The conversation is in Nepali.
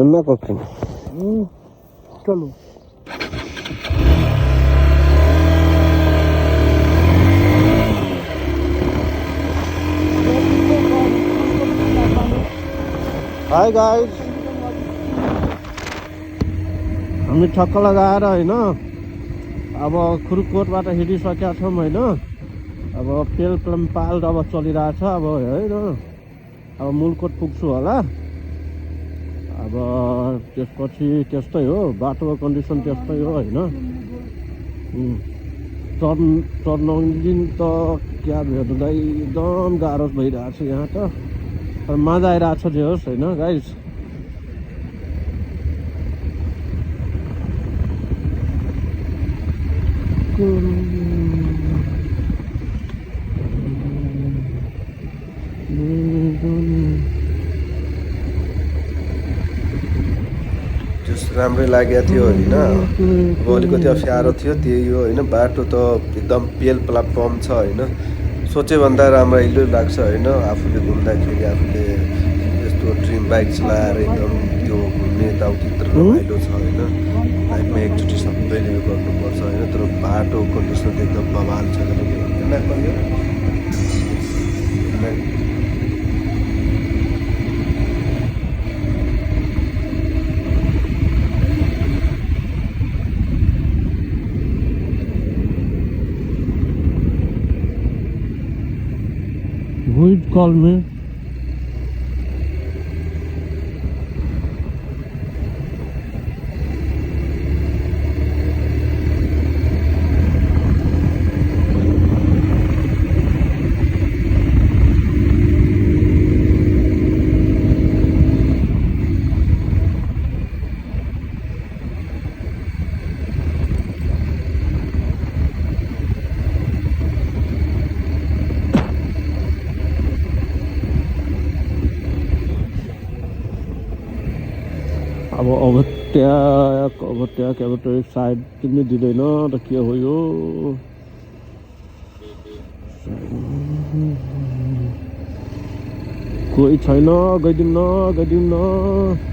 என்ன கொக்கிங் चलो हाई गाइस हामी ठक्क लगाएर होइन अब खुरुकोटबाट हिँडिसकेका छौँ होइन अब पेलपाल अब चलिरहेछ अब होइन अब मुलकोट पुग्छु होला अब त्यसपछि त्यस्तै हो बाटोको कन्डिसन त्यस्तै हो होइन चढ्न त क्या भेट्दा एकदम गाह्रो भइरहेछ यहाँ त तर मजा आइरहेछ जे होस् होइन गाइस राम्रै लागेको थियो होइन अब अलिकति अप्ठ्यारो थियो त्यही हो होइन बाटो त एकदम पेल प्लाटफर्म छ होइन सोचे भन्दा रमाइलो लाग्छ होइन आफूले घुम्दाखेरि आफूले यस्तो ड्रिम बाइक चलाएर एकदम त्यो घुम्ने यताउति रमाइलो छ होइन लाइफमा एकचोटि सबैले यो गर्नुपर्छ होइन तर बाटो कन्डिसन त एकदम बवाल छ Who'd call me? अब त्यहाँ एक साइड किन्ने दिँदैन त के हो यो कोही छैन गइदिउँ न